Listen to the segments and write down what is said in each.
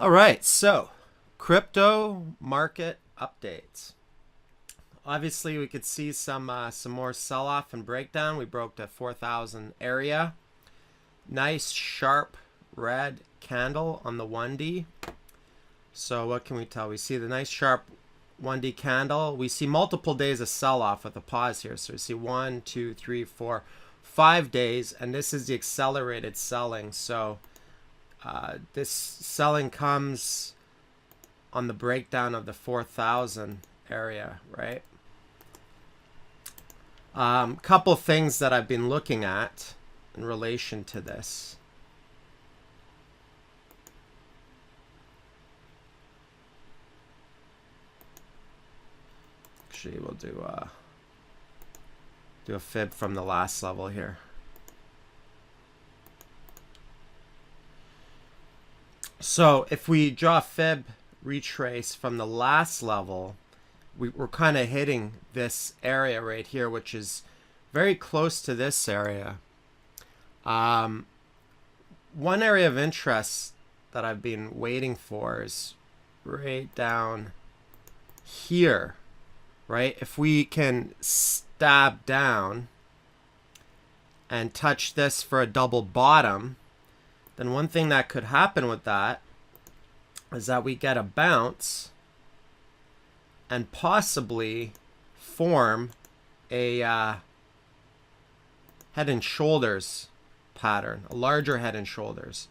All right, so crypto market updates. Obviously, we could see some more sell-off and breakdown. We broke the 4,000 area. Nice sharp red candle on the 1D. So what can we tell? We see the nice sharp 1D candle. We see multiple days of sell-off with a pause here. So we see 1, 2, 3, 4, 5 days, and this is the accelerated selling. So this selling comes on the breakdown of the 4,000 area, right? Couple things that I've been looking at in relation to this. Actually, we'll do a fib from the last level here. So if we draw a fib retrace from the last level, we're kind of hitting this area right here, which is very close to this area. One area of interest that I've been waiting for is right down here, right? If we can stab down and touch this for a double bottom, then one thing that could happen with that is that we get a bounce and possibly form a head and shoulders pattern, a larger head and shoulders,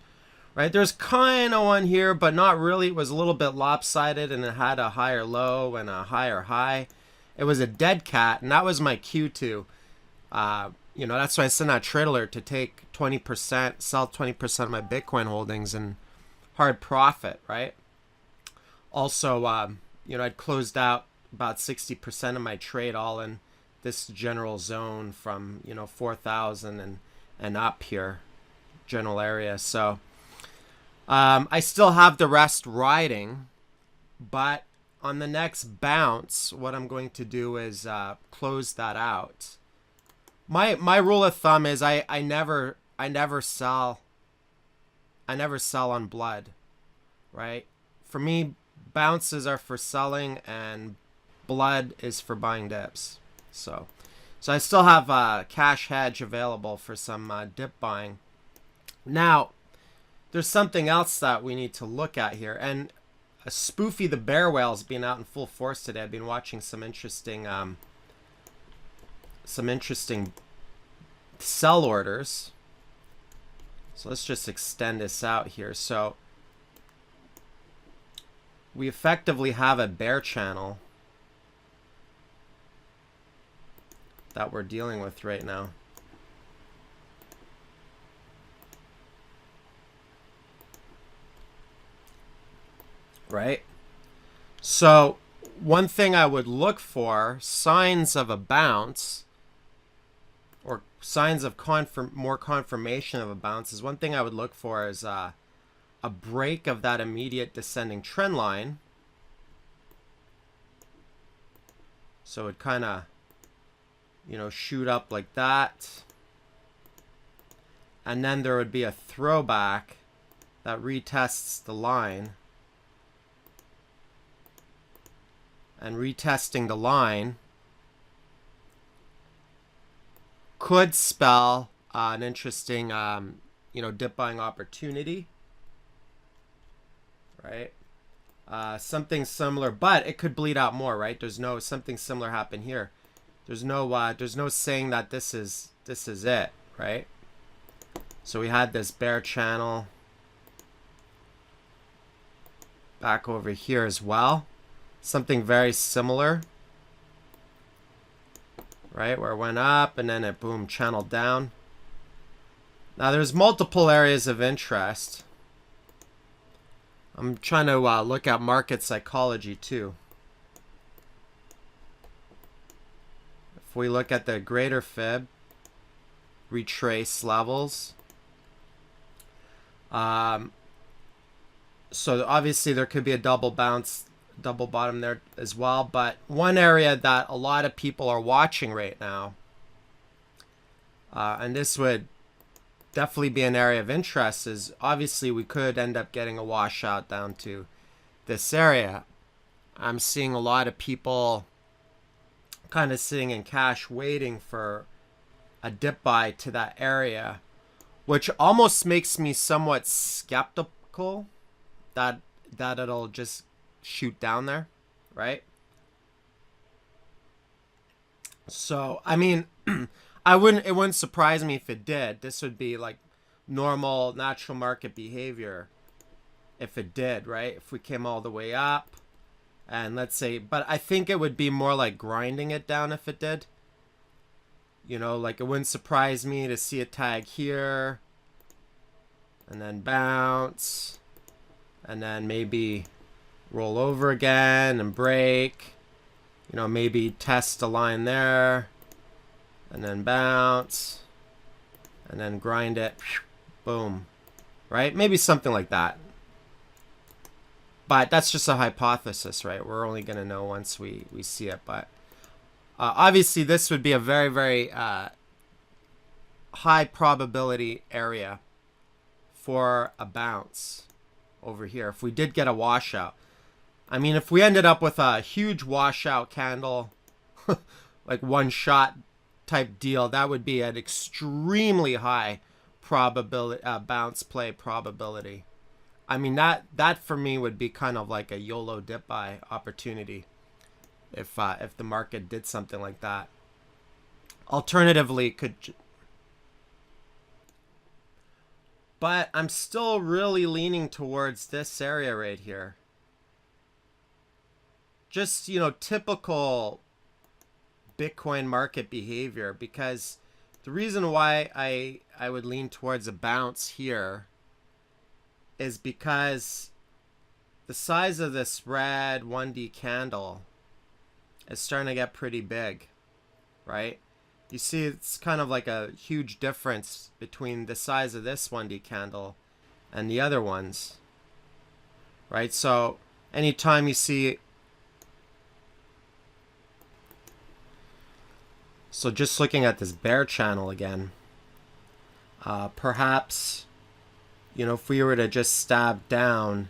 right? There's kind of one here, but not really. It was a little bit lopsided and it had a higher low and a higher high. It was a dead cat, and that was my cue to, that's why I sent out trade alert to take 20%, sell 20% of my Bitcoin holdings and hard profit, right? Also, I'd closed out about 60% of my trade all in this general zone from, 4,000 and up here, general area. So I still have the rest riding, but on the next bounce, what I'm going to do is close that out. My rule of thumb is I never sell on blood, right? For me, bounces are for selling and blood is for buying dips. So I still have a cash hedge available for some dip buying. Now, there's something else that we need to look at here, and Spoofy the bear whale's been out in full force today. I've been watching some interesting sell orders. So let's just extend this out here. So we effectively have a bear channel that we're dealing with right now. Right? So one thing I would look for, signs of a bounce or signs of more confirmation of a bounce, is one thing I would look for is a break of that immediate descending trend line. So it kind of, shoot up like that. And then there would be a throwback that retests the line. And retesting the line could spell an interesting, dip buying opportunity, right? Something similar, but it could bleed out more, right? There's no something similar happen here. There's no saying that this is it, right? So we had this bear channel back over here as well. Something very similar, right? Where it went up and then it boom channeled down. Now there's multiple areas of interest. I'm trying to look at market psychology too. If we look at the greater fib, retrace levels. So obviously there could be a double bounce, double bottom there as well, but one area that a lot of people are watching right now, and this would definitely be an area of interest is obviously we could end up getting a washout down to this area. I'm seeing a lot of people kind of sitting in cash waiting for a dip buy to that area, which almost makes me somewhat skeptical that it'll just shoot down there, right? So, I mean, it wouldn't surprise me if it did. This would be like normal natural market behavior if it did, right? If we came all the way up and let's say, but I think it would be more like grinding it down if it did. You know, like it wouldn't surprise me to see a tag here and then bounce and then maybe roll over again and break. You know, maybe test a line there and then bounce and then grind it. Boom. Right? Maybe something like that. But that's just a hypothesis, right? We're only going to know once we see it. But obviously, this would be a very, very high probability area for a bounce over here. If we did get a washout. I mean, if we ended up with a huge washout candle, like one shot type deal, that would be an extremely high probability, bounce play probability. I mean, that for me would be kind of like a YOLO dip buy opportunity if the market did something like that. Alternatively, but I'm still really leaning towards this area right here. Just, you know, typical Bitcoin market behavior, because the reason why I would lean towards a bounce here is because the size of this red 1D candle is starting to get pretty big, right? You see it's kind of like a huge difference between the size of this 1D candle and the other ones, right? So anytime you see, so just looking at this bear channel again, perhaps, you know, if we were to just stab down,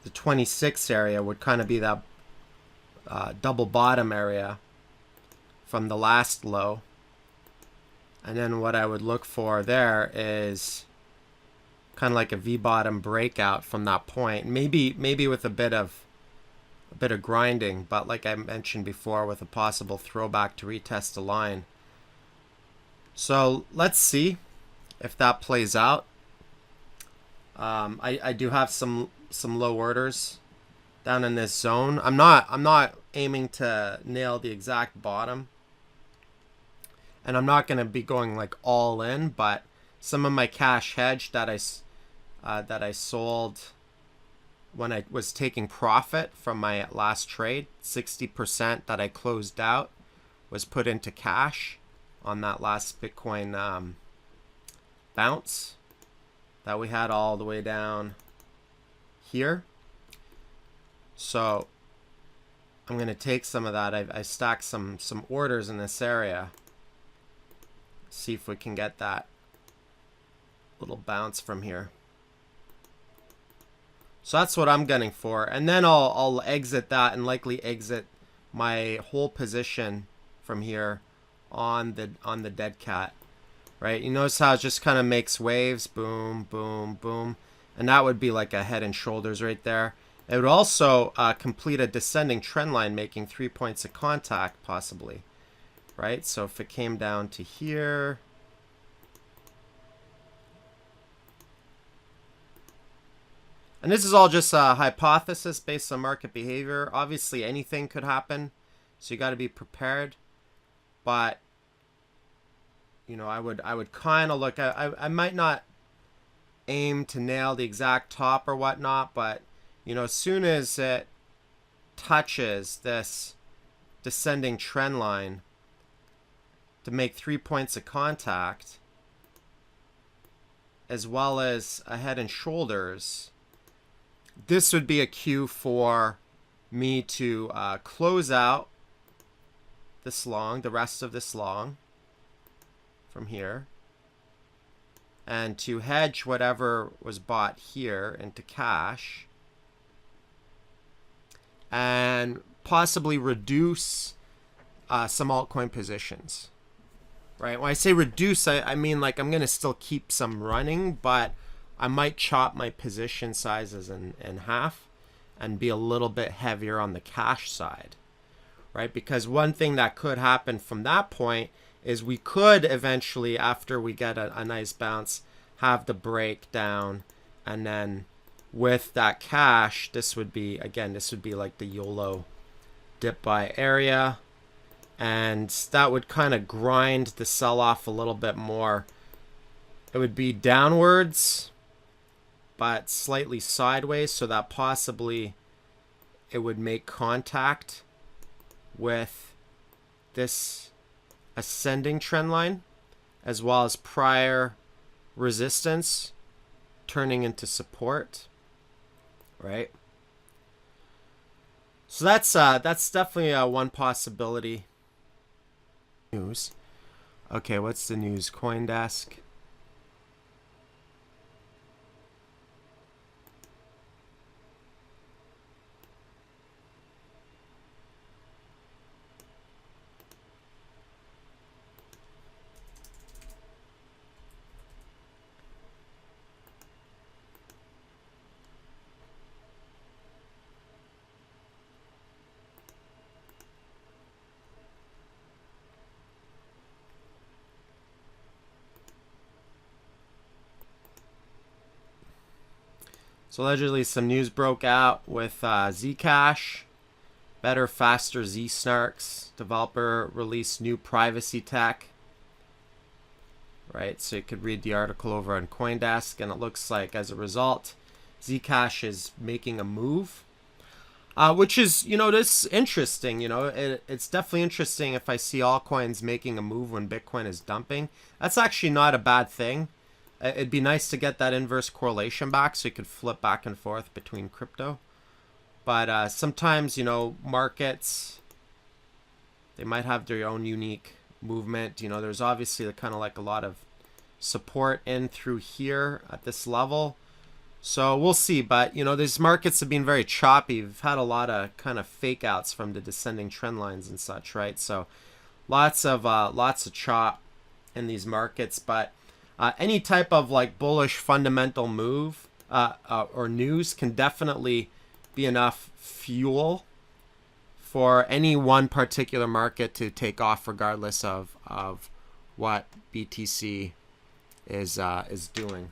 the 26 area would kind of be that double bottom area from the last low. And then what I would look for there is kind of like a V-bottom breakout from that point. Maybe with a bit of grinding, but like I mentioned before, with a possible throwback to retest the line. So let's see if that plays out. I do have some low orders down in this zone. I'm not aiming to nail the exact bottom, and I'm not going to be going like all in, but some of my cash hedge that I sold when I was taking profit from my last trade, 60% that I closed out was put into cash on that last Bitcoin bounce that we had all the way down here. So I'm going to take some of that. I stacked some orders in this area. See if we can get that little bounce from here. So that's what I'm gunning for. And then I'll exit that and likely exit my whole position from here on the dead cat. Right? You notice how it just kind of makes waves, boom, boom, boom. And that would be like a head and shoulders right there. It would also complete a descending trend line, making 3 points of contact possibly. Right? So if it came down to here, and this is all just a hypothesis based on market behavior. Obviously anything could happen, so you got to be prepared. But you know, I would kind of look at, I might not aim to nail the exact top or whatnot, but you know, as soon as it touches this descending trend line to make 3 points of contact, as well as a head and shoulders, this would be a cue for me to close out this long, the rest of this long from here. and to hedge whatever was bought here into cash and possibly reduce some altcoin positions, right? When I say reduce, I mean like I'm going to still keep some running, but I might chop my position sizes in half and be a little bit heavier on the cash side, right? Because one thing that could happen from that point is we could eventually, after we get a nice bounce, have the breakdown, and then with that cash, this would be like the YOLO dip buy area, and that would kind of grind the sell-off a little bit more. It would be downwards, but slightly sideways, so that possibly it would make contact with this ascending trend line, as well as prior resistance turning into support, right? So that's definitely one possibility. News. Okay, what's the news? CoinDesk. So allegedly some news broke out with Zcash, better, faster Z-Snarks. Developer released new privacy tech. Right, so you could read the article over on CoinDesk, and it looks like as a result, Zcash is making a move. Which is, this is interesting. It's definitely interesting if I see altcoins making a move when Bitcoin is dumping. That's actually not a bad thing. It'd be nice to get that inverse correlation back so you could flip back and forth between crypto. But sometimes, markets, they might have their own unique movement. There's obviously kind of like a lot of support in through here at this level. So we'll see. But, these markets have been very choppy. We've had a lot of kind of fake outs from the descending trend lines and such, right? So lots of chop in these markets. But any type of like bullish fundamental move or news can definitely be enough fuel for any one particular market to take off, regardless of what BTC is doing.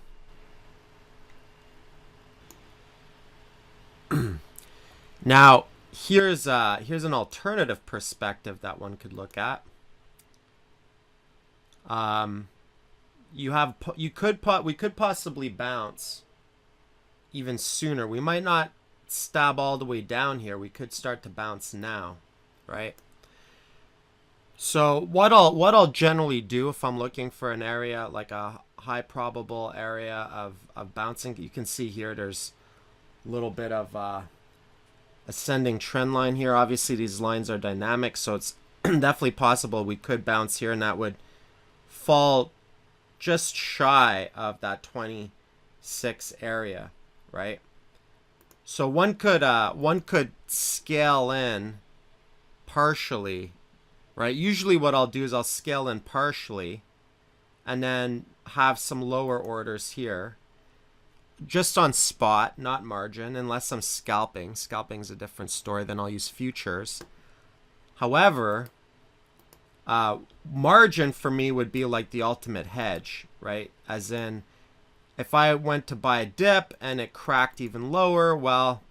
Now, here's an alternative perspective that one could look at. We could possibly bounce even sooner. We might not stab all the way down here. We could start to bounce now, right? So what I'll generally do if I'm looking for an area, like a high probable area of bouncing, you can see here there's a little bit of ascending trend line here. Obviously these lines are dynamic, so it's definitely possible we could bounce here, and that would fall just shy of that 26 area, right? So one could scale in partially, right? Usually what I'll do is I'll scale in partially and then have some lower orders here, just on spot, not margin, unless I'm scalping. Scalping's a different story. Then I'll use futures. However, margin for me would be like the ultimate hedge, right? As in, if I went to buy a dip and it cracked even lower, well,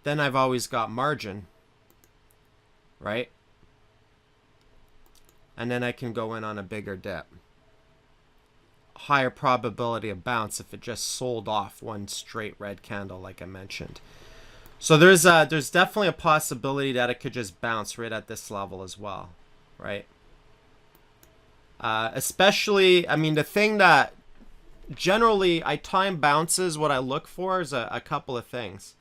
then I've always got margin, right? And then I can go in on a bigger dip. Higher probability of bounce if it just sold off one straight red candle, like I mentioned. So there's definitely a possibility that it could just bounce right at this level as well, right? Especially, I mean, the thing that generally I time bounces, what I look for is a couple of things.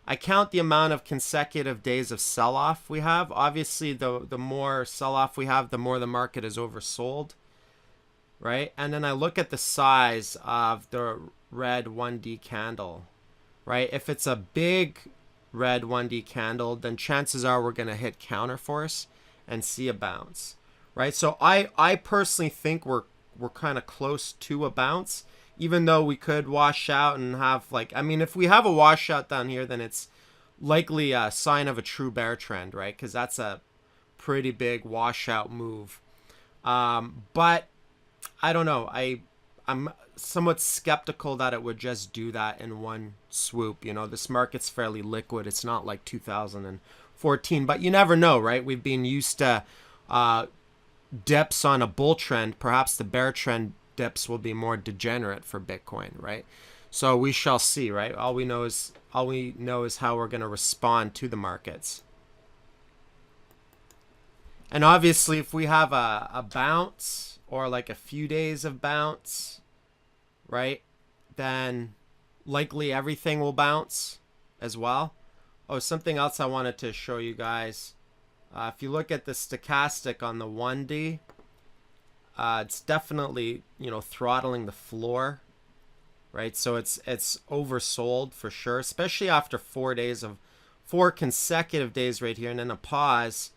I count the amount of consecutive days of sell-off we have. Obviously, the more sell-off we have, the more the market is oversold. right? And then I look at the size of the red 1D candle, right? If it's a big red 1D candle, then chances are we're going to hit counterforce and see a bounce, right? So I personally think we're kind of close to a bounce, even though we could wash out and have like, I mean, if we have a washout down here, then it's likely a sign of a true bear trend, right? Because that's a pretty big washout move. But I don't know. I'm somewhat skeptical that it would just do that in one swoop. You know, this market's fairly liquid. It's not like 2014, but you never know, right? We've been used to dips on a bull trend. Perhaps the bear trend dips will be more degenerate for Bitcoin, right? So we shall see, right? All we know is how we're going to respond to the markets. And obviously, if we have a bounce or like a few days of bounce, right, then likely everything will bounce as well. Oh, something else I wanted to show you guys. If you look at the stochastic on the 1D, it's definitely, you know, throttling the floor, right? So it's oversold for sure, especially after 4 consecutive days right here, and then a pause.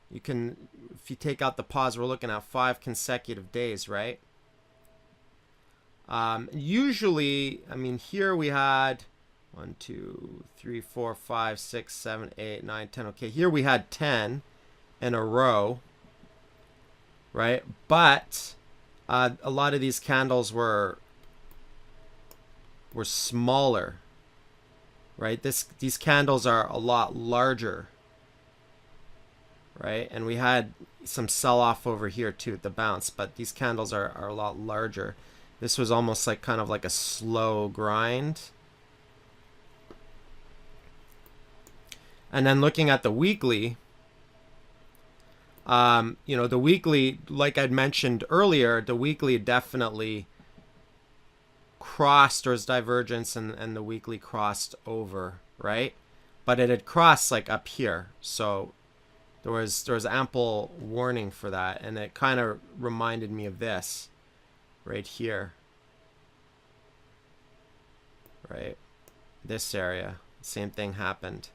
You can, if you take out the pause, we're looking at 5 consecutive days, right? Usually, I mean, here we had 1, 2, 3, 4, 5, 6, 7, 8, 9, 10. Okay, here we had 10 in a row, right? But a lot of these candles were smaller, right? These candles are a lot larger, right? And we had some sell-off over here too at the bounce, but these candles are a lot larger. This was almost like kind of like a slow grind. And then looking at the weekly, you know, the weekly, like I'd mentioned earlier, the weekly definitely crossed, there was divergence, and the weekly crossed over, right? But it had crossed like up here, so there was ample warning for that, and it kind of reminded me of this right here, right? This area, same thing happened.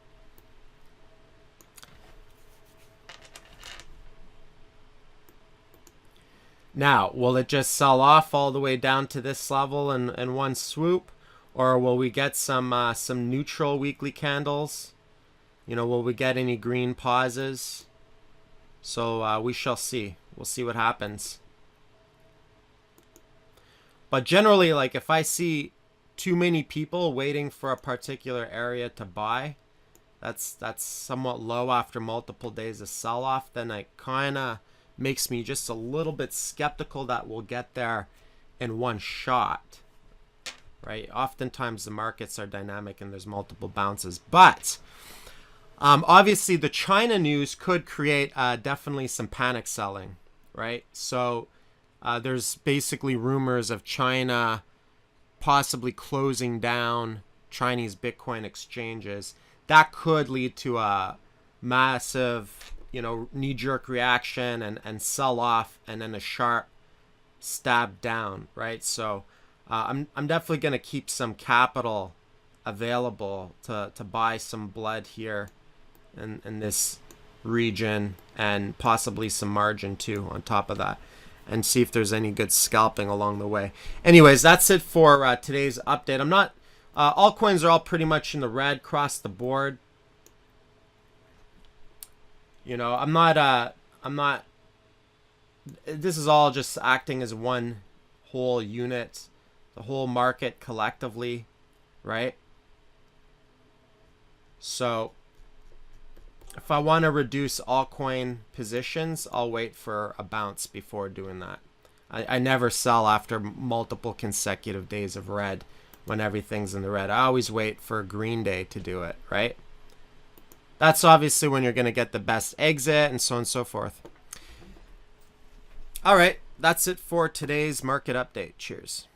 Now, will it just sell off all the way down to this level in one swoop, or will we get some neutral weekly candles? You know, will we get any green pauses? So we shall see. We'll see what happens. But generally, like if I see too many people waiting for a particular area to buy, that's somewhat low after multiple days of sell-off, then it kind of makes me just a little bit skeptical that we'll get there in one shot, right? Oftentimes the markets are dynamic and there's multiple bounces, but obviously the China news could create definitely some panic selling, right? So there's basically rumors of China possibly closing down Chinese Bitcoin exchanges. That could lead to a massive, you know, knee-jerk reaction and sell off, and then a sharp stab down, right? So I'm definitely going to keep some capital available to buy some blood here in this region, and possibly some margin too on top of that, and see if there's any good scalping along the way. Anyways, that's it for today's update. I'm not altcoins are all pretty much in the red across the board. You know, I'm not, this is all just acting as one whole unit, the whole market collectively, right? So if I want to reduce altcoin positions, I'll wait for a bounce before doing that. I never sell after multiple consecutive days of red when everything's in the red. I always wait for a green day to do it, right? That's obviously when you're going to get the best exit, and so on and so forth. All right, that's it for today's market update. Cheers.